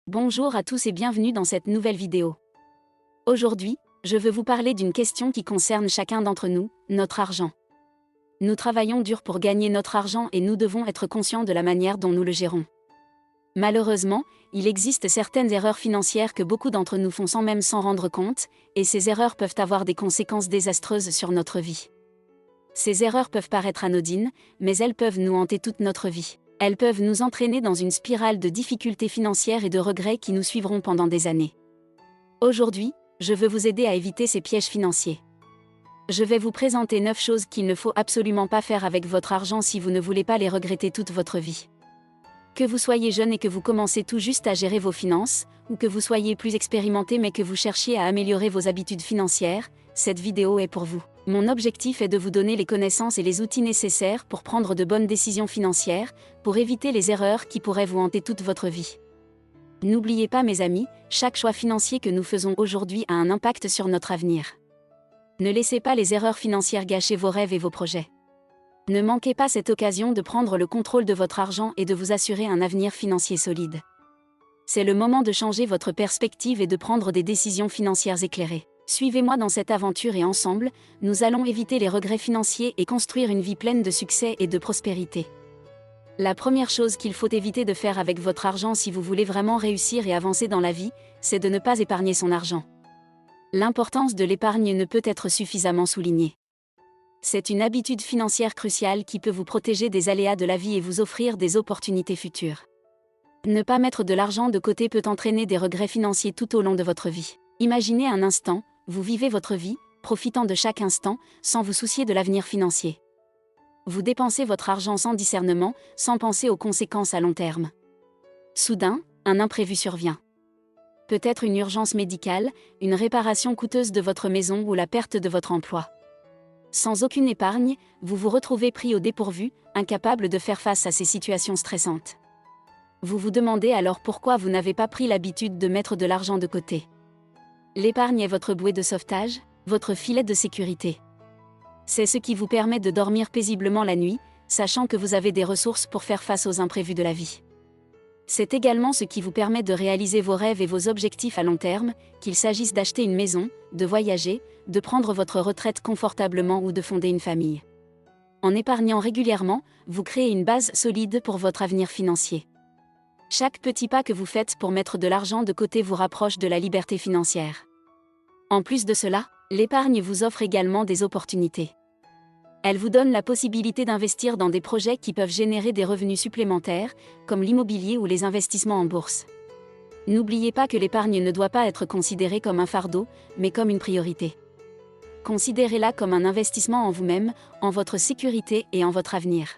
Bonjour à tous et bienvenue dans cette nouvelle vidéo. Aujourd'hui, je veux vous parler d'une question qui concerne chacun d'entre nous, notre argent. Nous travaillons dur pour gagner notre argent et nous devons être conscients de la manière dont nous le gérons. Malheureusement, il existe certaines erreurs financières que beaucoup d'entre nous font sans même s'en rendre compte, et ces erreurs peuvent avoir des conséquences désastreuses sur notre vie. Ces erreurs peuvent paraître anodines, mais elles peuvent nous hanter toute notre vie. Elles peuvent nous entraîner dans une spirale de difficultés financières et de regrets qui nous suivront pendant des années. Aujourd'hui, je veux vous aider à éviter ces pièges financiers. Je vais vous présenter 9 choses qu'il ne faut absolument pas faire avec votre argent si vous ne voulez pas les regretter toute votre vie. Que vous soyez jeune et que vous commencez tout juste à gérer vos finances, ou que vous soyez plus expérimenté mais que vous cherchiez à améliorer vos habitudes financières, cette vidéo est pour vous. Mon objectif est de vous donner les connaissances et les outils nécessaires pour prendre de bonnes décisions financières, pour éviter les erreurs qui pourraient vous hanter toute votre vie. N'oubliez pas mes amis, chaque choix financier que nous faisons aujourd'hui a un impact sur notre avenir. Ne laissez pas les erreurs financières gâcher vos rêves et vos projets. Ne manquez pas cette occasion de prendre le contrôle de votre argent et de vous assurer un avenir financier solide. C'est le moment de changer votre perspective et de prendre des décisions financières éclairées. Suivez-moi dans cette aventure et ensemble, nous allons éviter les regrets financiers et construire une vie pleine de succès et de prospérité. La première chose qu'il faut éviter de faire avec votre argent si vous voulez vraiment réussir et avancer dans la vie, c'est de ne pas épargner son argent. L'importance de l'épargne ne peut être suffisamment soulignée. C'est une habitude financière cruciale qui peut vous protéger des aléas de la vie et vous offrir des opportunités futures. Ne pas mettre de l'argent de côté peut entraîner des regrets financiers tout au long de votre vie. Imaginez un instant, vous vivez votre vie, profitant de chaque instant, sans vous soucier de l'avenir financier. Vous dépensez votre argent sans discernement, sans penser aux conséquences à long terme. Soudain, un imprévu survient. Peut-être une urgence médicale, une réparation coûteuse de votre maison ou la perte de votre emploi. Sans aucune épargne, vous vous retrouvez pris au dépourvu, incapable de faire face à ces situations stressantes. Vous vous demandez alors pourquoi vous n'avez pas pris l'habitude de mettre de l'argent de côté. L'épargne est votre bouée de sauvetage, votre filet de sécurité. C'est ce qui vous permet de dormir paisiblement la nuit, sachant que vous avez des ressources pour faire face aux imprévus de la vie. C'est également ce qui vous permet de réaliser vos rêves et vos objectifs à long terme, qu'il s'agisse d'acheter une maison, de voyager, de prendre votre retraite confortablement ou de fonder une famille. En épargnant régulièrement, vous créez une base solide pour votre avenir financier. Chaque petit pas que vous faites pour mettre de l'argent de côté vous rapproche de la liberté financière. En plus de cela, l'épargne vous offre également des opportunités. Elle vous donne la possibilité d'investir dans des projets qui peuvent générer des revenus supplémentaires, comme l'immobilier ou les investissements en bourse. N'oubliez pas que l'épargne ne doit pas être considérée comme un fardeau, mais comme une priorité. Considérez-la comme un investissement en vous-même, en votre sécurité et en votre avenir.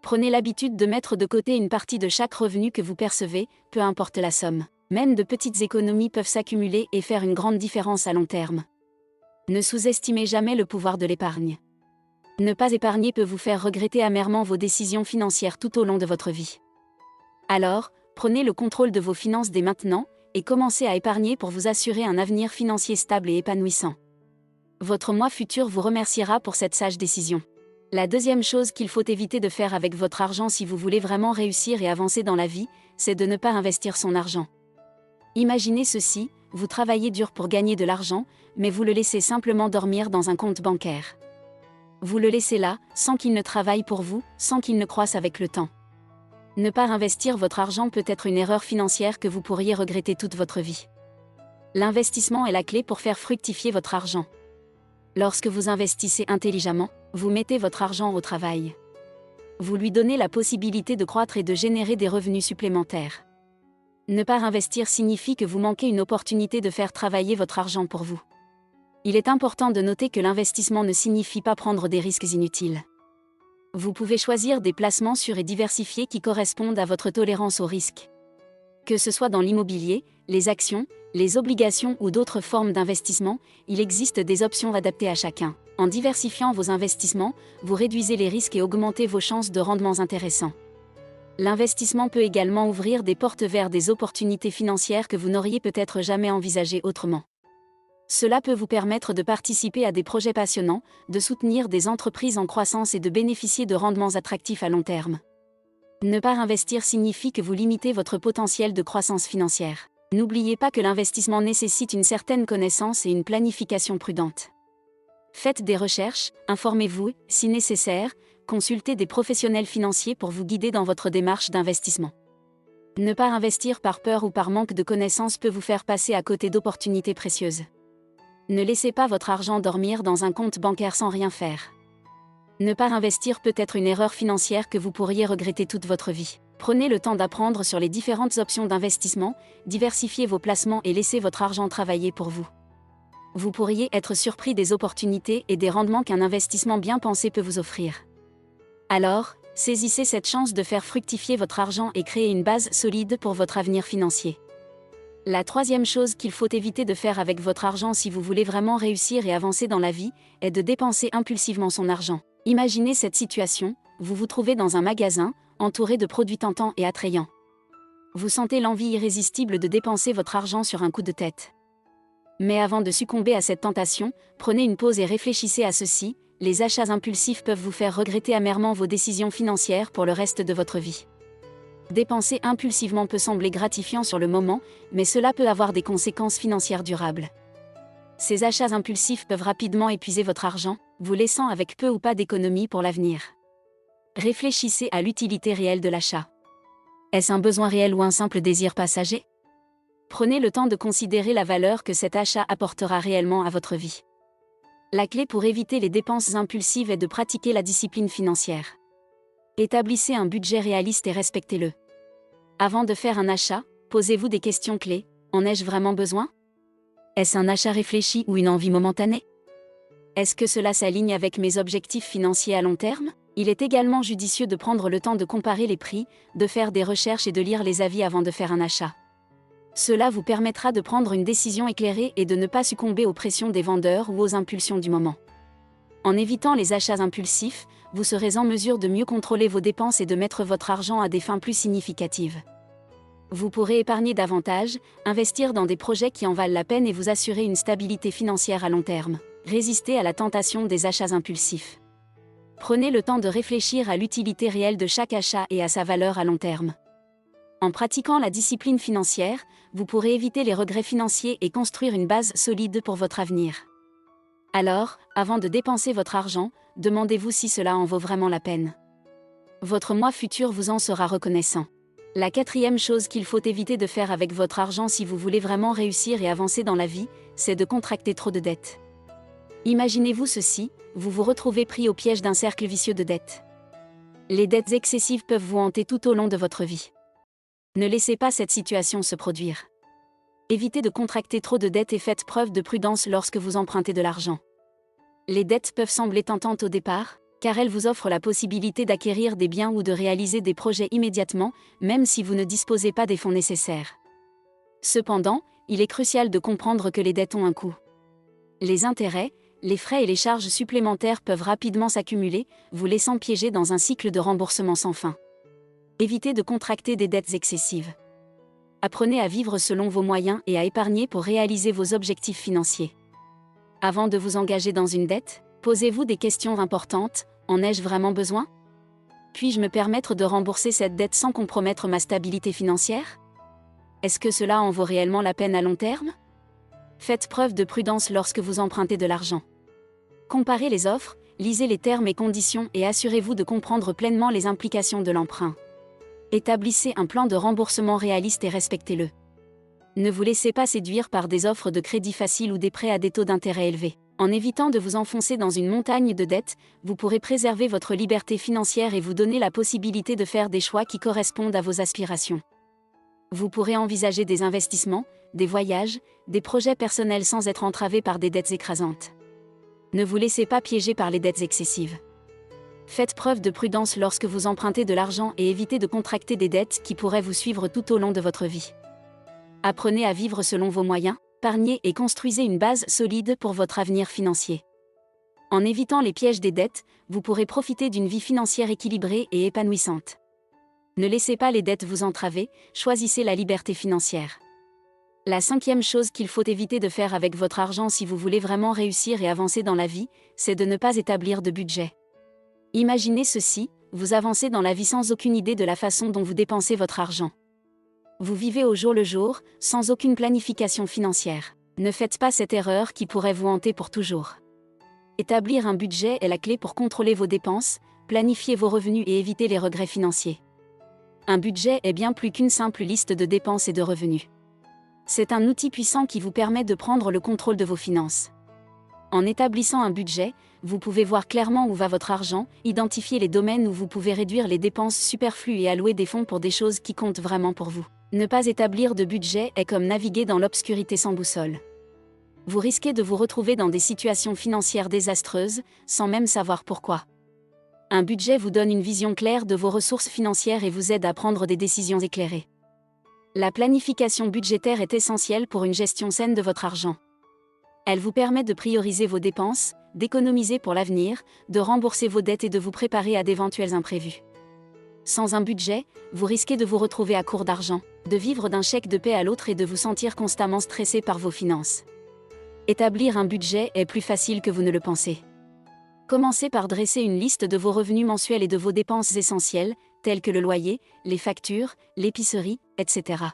Prenez l'habitude de mettre de côté une partie de chaque revenu que vous percevez, peu importe la somme. Même de petites économies peuvent s'accumuler et faire une grande différence à long terme. Ne sous-estimez jamais le pouvoir de l'épargne. Ne pas épargner peut vous faire regretter amèrement vos décisions financières tout au long de votre vie. Alors, prenez le contrôle de vos finances dès maintenant, et commencez à épargner pour vous assurer un avenir financier stable et épanouissant. Votre moi futur vous remerciera pour cette sage décision. La deuxième chose qu'il faut éviter de faire avec votre argent si vous voulez vraiment réussir et avancer dans la vie, c'est de ne pas investir son argent. Imaginez ceci, vous travaillez dur pour gagner de l'argent, mais vous le laissez simplement dormir dans un compte bancaire. Vous le laissez là, sans qu'il ne travaille pour vous, sans qu'il ne croisse avec le temps. Ne pas investir votre argent peut être une erreur financière que vous pourriez regretter toute votre vie. L'investissement est la clé pour faire fructifier votre argent. Lorsque vous investissez intelligemment, vous mettez votre argent au travail. Vous lui donnez la possibilité de croître et de générer des revenus supplémentaires. Ne pas investir signifie que vous manquez une opportunité de faire travailler votre argent pour vous. Il est important de noter que l'investissement ne signifie pas prendre des risques inutiles. Vous pouvez choisir des placements sûrs et diversifiés qui correspondent à votre tolérance au risque. Que ce soit dans l'immobilier, les actions, les obligations ou d'autres formes d'investissement, il existe des options adaptées à chacun. En diversifiant vos investissements, vous réduisez les risques et augmentez vos chances de rendements intéressants. L'investissement peut également ouvrir des portes vers des opportunités financières que vous n'auriez peut-être jamais envisagées autrement. Cela peut vous permettre de participer à des projets passionnants, de soutenir des entreprises en croissance et de bénéficier de rendements attractifs à long terme. Ne pas investir signifie que vous limitez votre potentiel de croissance financière. N'oubliez pas que l'investissement nécessite une certaine connaissance et une planification prudente. Faites des recherches, informez-vous, si nécessaire, consultez des professionnels financiers pour vous guider dans votre démarche d'investissement. Ne pas investir par peur ou par manque de connaissances peut vous faire passer à côté d'opportunités précieuses. Ne laissez pas votre argent dormir dans un compte bancaire sans rien faire. Ne pas investir peut être une erreur financière que vous pourriez regretter toute votre vie. Prenez le temps d'apprendre sur les différentes options d'investissement, diversifiez vos placements et laissez votre argent travailler pour vous. Vous pourriez être surpris des opportunités et des rendements qu'un investissement bien pensé peut vous offrir. Alors, saisissez cette chance de faire fructifier votre argent et créer une base solide pour votre avenir financier. La troisième chose qu'il faut éviter de faire avec votre argent si vous voulez vraiment réussir et avancer dans la vie, est de dépenser impulsivement son argent. Imaginez cette situation, vous vous trouvez dans un magasin, entouré de produits tentants et attrayants. Vous sentez l'envie irrésistible de dépenser votre argent sur un coup de tête. Mais avant de succomber à cette tentation, prenez une pause et réfléchissez à ceci, les achats impulsifs peuvent vous faire regretter amèrement vos décisions financières pour le reste de votre vie. Dépenser impulsivement peut sembler gratifiant sur le moment, mais cela peut avoir des conséquences financières durables. Ces achats impulsifs peuvent rapidement épuiser votre argent, vous laissant avec peu ou pas d'économie pour l'avenir. Réfléchissez à l'utilité réelle de l'achat. Est-ce un besoin réel ou un simple désir passager ? Prenez le temps de considérer la valeur que cet achat apportera réellement à votre vie. La clé pour éviter les dépenses impulsives est de pratiquer la discipline financière. Établissez un budget réaliste et respectez-le. Avant de faire un achat, posez-vous des questions clés. En ai-je vraiment besoin ? Est-ce un achat réfléchi ou une envie momentanée ? Est-ce que cela s'aligne avec mes objectifs financiers à long terme ? Il est également judicieux de prendre le temps de comparer les prix, de faire des recherches et de lire les avis avant de faire un achat. Cela vous permettra de prendre une décision éclairée et de ne pas succomber aux pressions des vendeurs ou aux impulsions du moment. En évitant les achats impulsifs, vous serez en mesure de mieux contrôler vos dépenses et de mettre votre argent à des fins plus significatives. Vous pourrez épargner davantage, investir dans des projets qui en valent la peine et vous assurer une stabilité financière à long terme. Résistez à la tentation des achats impulsifs. Prenez le temps de réfléchir à l'utilité réelle de chaque achat et à sa valeur à long terme. En pratiquant la discipline financière, vous pourrez éviter les regrets financiers et construire une base solide pour votre avenir. Alors, avant de dépenser votre argent, demandez-vous si cela en vaut vraiment la peine. Votre moi futur vous en sera reconnaissant. La quatrième chose qu'il faut éviter de faire avec votre argent si vous voulez vraiment réussir et avancer dans la vie, c'est de contracter trop de dettes. Imaginez-vous ceci, vous vous retrouvez pris au piège d'un cercle vicieux de dettes. Les dettes excessives peuvent vous hanter tout au long de votre vie. Ne laissez pas cette situation se produire. Évitez de contracter trop de dettes et faites preuve de prudence lorsque vous empruntez de l'argent. Les dettes peuvent sembler tentantes au départ, car elles vous offrent la possibilité d'acquérir des biens ou de réaliser des projets immédiatement, même si vous ne disposez pas des fonds nécessaires. Cependant, il est crucial de comprendre que les dettes ont un coût. Les intérêts, les frais et les charges supplémentaires peuvent rapidement s'accumuler, vous laissant piéger dans un cycle de remboursement sans fin. Évitez de contracter des dettes excessives. Apprenez à vivre selon vos moyens et à épargner pour réaliser vos objectifs financiers. Avant de vous engager dans une dette, posez-vous des questions importantes. En ai-je vraiment besoin ? Puis-je me permettre de rembourser cette dette sans compromettre ma stabilité financière ? Est-ce que cela en vaut réellement la peine à long terme ? Faites preuve de prudence lorsque vous empruntez de l'argent. Comparez les offres, lisez les termes et conditions et assurez-vous de comprendre pleinement les implications de l'emprunt. Établissez un plan de remboursement réaliste et respectez-le. Ne vous laissez pas séduire par des offres de crédit facile ou des prêts à des taux d'intérêt élevés. En évitant de vous enfoncer dans une montagne de dettes, vous pourrez préserver votre liberté financière et vous donner la possibilité de faire des choix qui correspondent à vos aspirations. Vous pourrez envisager des investissements, des voyages, des projets personnels sans être entravé par des dettes écrasantes. Ne vous laissez pas piéger par les dettes excessives. Faites preuve de prudence lorsque vous empruntez de l'argent et évitez de contracter des dettes qui pourraient vous suivre tout au long de votre vie. Apprenez à vivre selon vos moyens, épargnez et construisez une base solide pour votre avenir financier. En évitant les pièges des dettes, vous pourrez profiter d'une vie financière équilibrée et épanouissante. Ne laissez pas les dettes vous entraver, choisissez la liberté financière. La cinquième chose qu'il faut éviter de faire avec votre argent si vous voulez vraiment réussir et avancer dans la vie, c'est de ne pas établir de budget. Imaginez ceci, vous avancez dans la vie sans aucune idée de la façon dont vous dépensez votre argent. Vous vivez au jour le jour, sans aucune planification financière. Ne faites pas cette erreur qui pourrait vous hanter pour toujours. Établir un budget est la clé pour contrôler vos dépenses, planifier vos revenus et éviter les regrets financiers. Un budget est bien plus qu'une simple liste de dépenses et de revenus. C'est un outil puissant qui vous permet de prendre le contrôle de vos finances. En établissant un budget, vous pouvez voir clairement où va votre argent, identifier les domaines où vous pouvez réduire les dépenses superflues et allouer des fonds pour des choses qui comptent vraiment pour vous. Ne pas établir de budget est comme naviguer dans l'obscurité sans boussole. Vous risquez de vous retrouver dans des situations financières désastreuses, sans même savoir pourquoi. Un budget vous donne une vision claire de vos ressources financières et vous aide à prendre des décisions éclairées. La planification budgétaire est essentielle pour une gestion saine de votre argent. Elle vous permet de prioriser vos dépenses, d'économiser pour l'avenir, de rembourser vos dettes et de vous préparer à d'éventuels imprévus. Sans un budget, vous risquez de vous retrouver à court d'argent, de vivre d'un chèque de paie à l'autre et de vous sentir constamment stressé par vos finances. Établir un budget est plus facile que vous ne le pensez. Commencez par dresser une liste de vos revenus mensuels et de vos dépenses essentielles, telles que le loyer, les factures, l'épicerie, etc.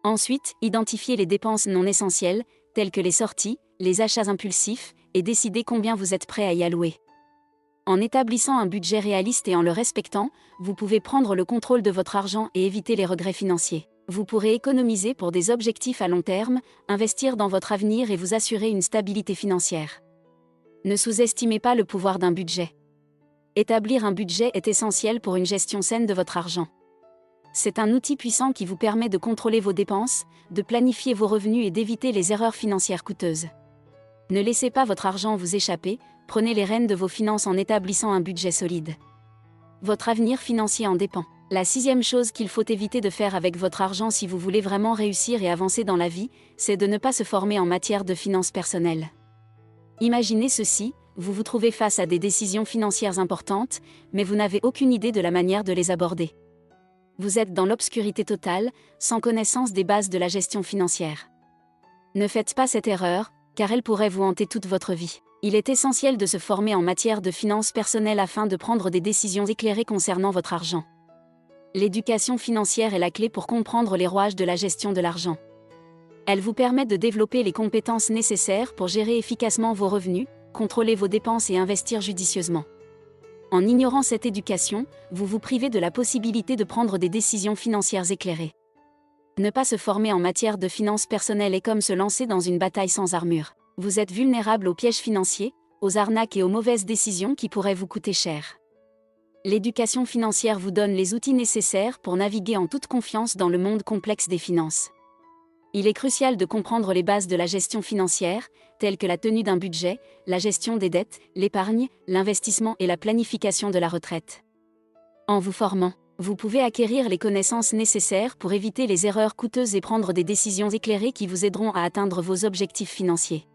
Ensuite, identifiez les dépenses non essentielles, telles que les sorties, les achats impulsifs, et décidez combien vous êtes prêt à y allouer. En établissant un budget réaliste et en le respectant, vous pouvez prendre le contrôle de votre argent et éviter les regrets financiers. Vous pourrez économiser pour des objectifs à long terme, investir dans votre avenir et vous assurer une stabilité financière. Ne sous-estimez pas le pouvoir d'un budget. Établir un budget est essentiel pour une gestion saine de votre argent. C'est un outil puissant qui vous permet de contrôler vos dépenses, de planifier vos revenus et d'éviter les erreurs financières coûteuses. Ne laissez pas votre argent vous échapper, prenez les rênes de vos finances en établissant un budget solide. Votre avenir financier en dépend. La 6e chose qu'il faut éviter de faire avec votre argent si vous voulez vraiment réussir et avancer dans la vie, c'est de ne pas se former en matière de finances personnelles. Imaginez ceci, vous vous trouvez face à des décisions financières importantes, mais vous n'avez aucune idée de la manière de les aborder. Vous êtes dans l'obscurité totale, sans connaissance des bases de la gestion financière. Ne faites pas cette erreur, car elle pourrait vous hanter toute votre vie. Il est essentiel de se former en matière de finances personnelles afin de prendre des décisions éclairées concernant votre argent. L'éducation financière est la clé pour comprendre les rouages de la gestion de l'argent. Elle vous permet de développer les compétences nécessaires pour gérer efficacement vos revenus, contrôler vos dépenses et investir judicieusement. En ignorant cette éducation, vous vous privez de la possibilité de prendre des décisions financières éclairées. Ne pas se former en matière de finances personnelles est comme se lancer dans une bataille sans armure. Vous êtes vulnérable aux pièges financiers, aux arnaques et aux mauvaises décisions qui pourraient vous coûter cher. L'éducation financière vous donne les outils nécessaires pour naviguer en toute confiance dans le monde complexe des finances. Il est crucial de comprendre les bases de la gestion financière, telles que la tenue d'un budget, la gestion des dettes, l'épargne, l'investissement et la planification de la retraite. En vous formant, vous pouvez acquérir les connaissances nécessaires pour éviter les erreurs coûteuses et prendre des décisions éclairées qui vous aideront à atteindre vos objectifs financiers.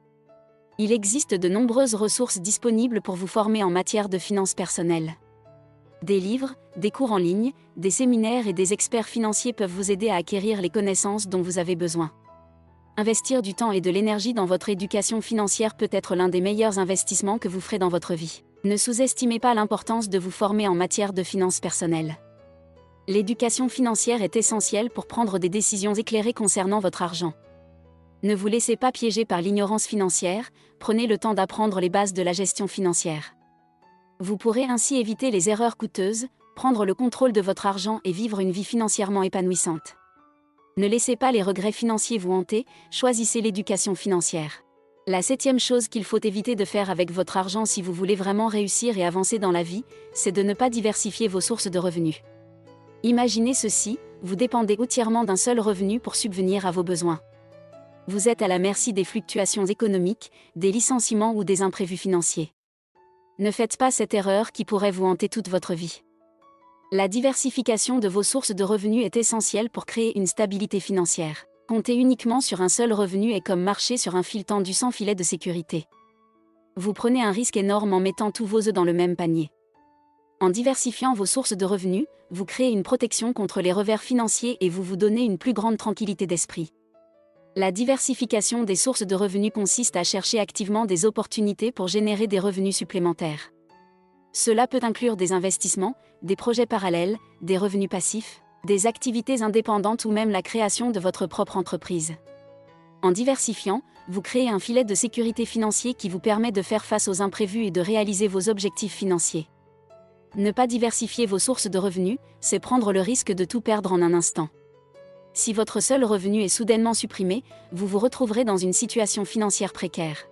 Il existe de nombreuses ressources disponibles pour vous former en matière de finances personnelles. Des livres, des cours en ligne, des séminaires et des experts financiers peuvent vous aider à acquérir les connaissances dont vous avez besoin. Investir du temps et de l'énergie dans votre éducation financière peut être l'un des meilleurs investissements que vous ferez dans votre vie. Ne sous-estimez pas l'importance de vous former en matière de finances personnelles. L'éducation financière est essentielle pour prendre des décisions éclairées concernant votre argent. Ne vous laissez pas piéger par l'ignorance financière, prenez le temps d'apprendre les bases de la gestion financière. Vous pourrez ainsi éviter les erreurs coûteuses, prendre le contrôle de votre argent et vivre une vie financièrement épanouissante. Ne laissez pas les regrets financiers vous hanter, choisissez l'éducation financière. La 7e chose qu'il faut éviter de faire avec votre argent si vous voulez vraiment réussir et avancer dans la vie, c'est de ne pas diversifier vos sources de revenus. Imaginez ceci, vous dépendez entièrement d'un seul revenu pour subvenir à vos besoins. Vous êtes à la merci des fluctuations économiques, des licenciements ou des imprévus financiers. Ne faites pas cette erreur qui pourrait vous hanter toute votre vie. La diversification de vos sources de revenus est essentielle pour créer une stabilité financière. Compter uniquement sur un seul revenu est comme marcher sur un fil tendu sans filet de sécurité. Vous prenez un risque énorme en mettant tous vos œufs dans le même panier. En diversifiant vos sources de revenus, vous créez une protection contre les revers financiers et vous vous donnez une plus grande tranquillité d'esprit. La diversification des sources de revenus consiste à chercher activement des opportunités pour générer des revenus supplémentaires. Cela peut inclure des investissements, des projets parallèles, des revenus passifs, des activités indépendantes ou même la création de votre propre entreprise. En diversifiant, vous créez un filet de sécurité financier qui vous permet de faire face aux imprévus et de réaliser vos objectifs financiers. Ne pas diversifier vos sources de revenus, c'est prendre le risque de tout perdre en un instant. Si votre seul revenu est soudainement supprimé, vous vous retrouverez dans une situation financière précaire.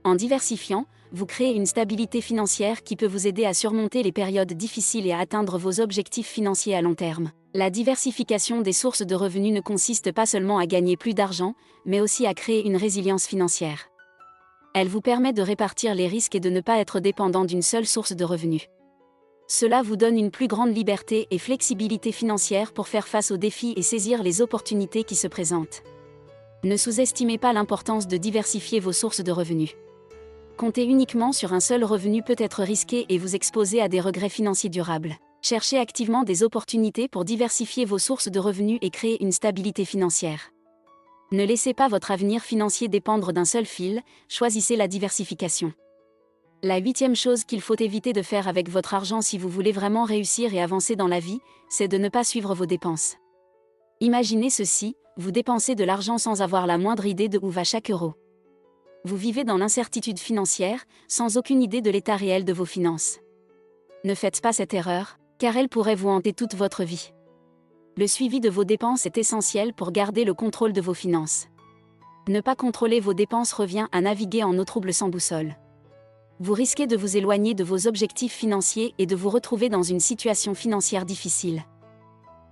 En diversifiant, vous créez une stabilité financière qui peut vous aider à surmonter les périodes difficiles et à atteindre vos objectifs financiers à long terme. La diversification des sources de revenus ne consiste pas seulement à gagner plus d'argent, mais aussi à créer une résilience financière. Elle vous permet de répartir les risques et de ne pas être dépendant d'une seule source de revenus. Cela vous donne une plus grande liberté et flexibilité financière pour faire face aux défis et saisir les opportunités qui se présentent. Ne sous-estimez pas l'importance de diversifier vos sources de revenus. Compter uniquement sur un seul revenu peut être risqué et vous exposer à des regrets financiers durables. Cherchez activement des opportunités pour diversifier vos sources de revenus et créer une stabilité financière. Ne laissez pas votre avenir financier dépendre d'un seul fil, choisissez la diversification. La 8e chose qu'il faut éviter de faire avec votre argent si vous voulez vraiment réussir et avancer dans la vie, c'est de ne pas suivre vos dépenses. Imaginez ceci, vous dépensez de l'argent sans avoir la moindre idée de où va chaque euro. Vous vivez dans l'incertitude financière, sans aucune idée de l'état réel de vos finances. Ne faites pas cette erreur, car elle pourrait vous hanter toute votre vie. Le suivi de vos dépenses est essentiel pour garder le contrôle de vos finances. Ne pas contrôler vos dépenses revient à naviguer en eau trouble sans boussole. Vous risquez de vous éloigner de vos objectifs financiers et de vous retrouver dans une situation financière difficile.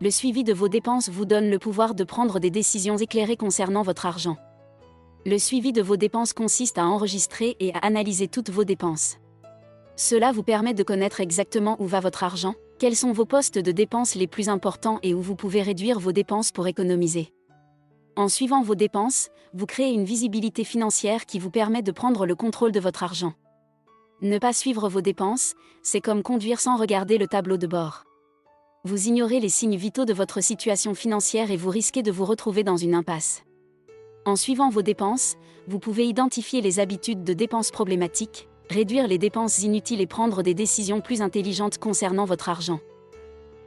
Le suivi de vos dépenses vous donne le pouvoir de prendre des décisions éclairées concernant votre argent. Le suivi de vos dépenses consiste à enregistrer et à analyser toutes vos dépenses. Cela vous permet de connaître exactement où va votre argent, quels sont vos postes de dépenses les plus importants et où vous pouvez réduire vos dépenses pour économiser. En suivant vos dépenses, vous créez une visibilité financière qui vous permet de prendre le contrôle de votre argent. Ne pas suivre vos dépenses, c'est comme conduire sans regarder le tableau de bord. Vous ignorez les signes vitaux de votre situation financière et vous risquez de vous retrouver dans une impasse. En suivant vos dépenses, vous pouvez identifier les habitudes de dépenses problématiques, réduire les dépenses inutiles et prendre des décisions plus intelligentes concernant votre argent.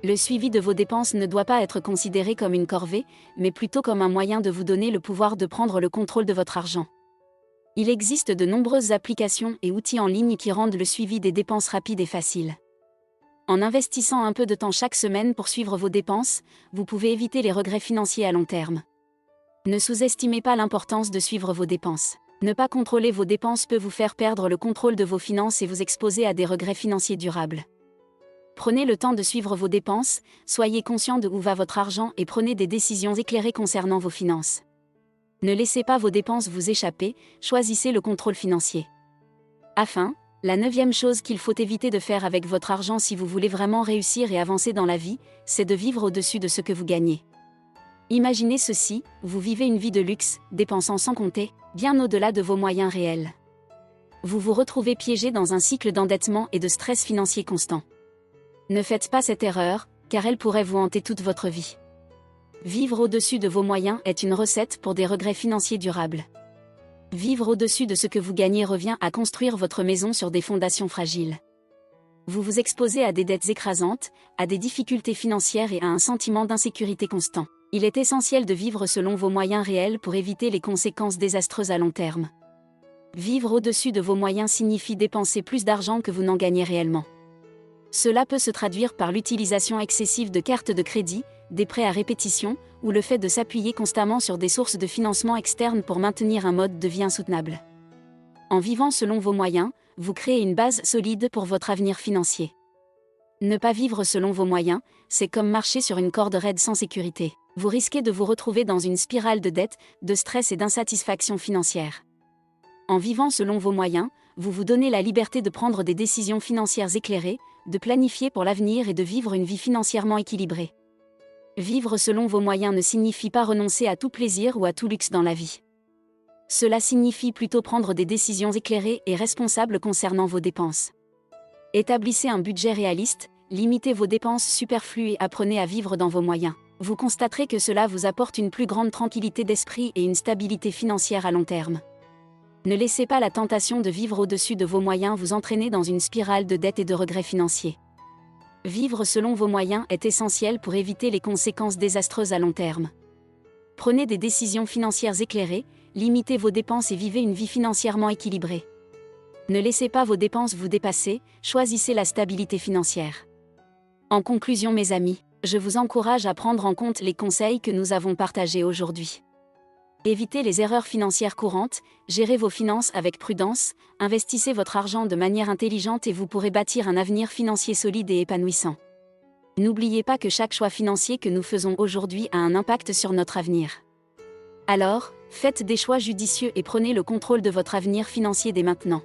Le suivi de vos dépenses ne doit pas être considéré comme une corvée, mais plutôt comme un moyen de vous donner le pouvoir de prendre le contrôle de votre argent. Il existe de nombreuses applications et outils en ligne qui rendent le suivi des dépenses rapide et facile. En investissant un peu de temps chaque semaine pour suivre vos dépenses, vous pouvez éviter les regrets financiers à long terme. Ne sous-estimez pas l'importance de suivre vos dépenses. Ne pas contrôler vos dépenses peut vous faire perdre le contrôle de vos finances et vous exposer à des regrets financiers durables. Prenez le temps de suivre vos dépenses, soyez conscient de où va votre argent et prenez des décisions éclairées concernant vos finances. Ne laissez pas vos dépenses vous échapper, choisissez le contrôle financier. Enfin, la 9e chose qu'il faut éviter de faire avec votre argent si vous voulez vraiment réussir et avancer dans la vie, c'est de vivre au-dessus de ce que vous gagnez. Imaginez ceci, vous vivez une vie de luxe, dépensant sans compter, bien au-delà de vos moyens réels. Vous vous retrouvez piégé dans un cycle d'endettement et de stress financier constant. Ne faites pas cette erreur, car elle pourrait vous hanter toute votre vie. Vivre au-dessus de vos moyens est une recette pour des regrets financiers durables. Vivre au-dessus de ce que vous gagnez revient à construire votre maison sur des fondations fragiles. Vous vous exposez à des dettes écrasantes, à des difficultés financières et à un sentiment d'insécurité constant. Il est essentiel de vivre selon vos moyens réels pour éviter les conséquences désastreuses à long terme. Vivre au-dessus de vos moyens signifie dépenser plus d'argent que vous n'en gagnez réellement. Cela peut se traduire par l'utilisation excessive de cartes de crédit, des prêts à répétition, ou le fait de s'appuyer constamment sur des sources de financement externes pour maintenir un mode de vie insoutenable. En vivant selon vos moyens, vous créez une base solide pour votre avenir financier. Ne pas vivre selon vos moyens, c'est comme marcher sur une corde raide sans sécurité. Vous risquez de vous retrouver dans une spirale de dettes, de stress et d'insatisfaction financière. En vivant selon vos moyens, vous vous donnez la liberté de prendre des décisions financières éclairées, de planifier pour l'avenir et de vivre une vie financièrement équilibrée. Vivre selon vos moyens ne signifie pas renoncer à tout plaisir ou à tout luxe dans la vie. Cela signifie plutôt prendre des décisions éclairées et responsables concernant vos dépenses. Établissez un budget réaliste, limitez vos dépenses superflues et apprenez à vivre dans vos moyens. Vous constaterez que cela vous apporte une plus grande tranquillité d'esprit et une stabilité financière à long terme. Ne laissez pas la tentation de vivre au-dessus de vos moyens vous entraîner dans une spirale de dettes et de regrets financiers. Vivre selon vos moyens est essentiel pour éviter les conséquences désastreuses à long terme. Prenez des décisions financières éclairées, limitez vos dépenses et vivez une vie financièrement équilibrée. Ne laissez pas vos dépenses vous dépasser, choisissez la stabilité financière. En conclusion mes amis, je vous encourage à prendre en compte les conseils que nous avons partagés aujourd'hui. Évitez les erreurs financières courantes, gérez vos finances avec prudence, investissez votre argent de manière intelligente et vous pourrez bâtir un avenir financier solide et épanouissant. N'oubliez pas que chaque choix financier que nous faisons aujourd'hui a un impact sur notre avenir. Alors, faites des choix judicieux et prenez le contrôle de votre avenir financier dès maintenant.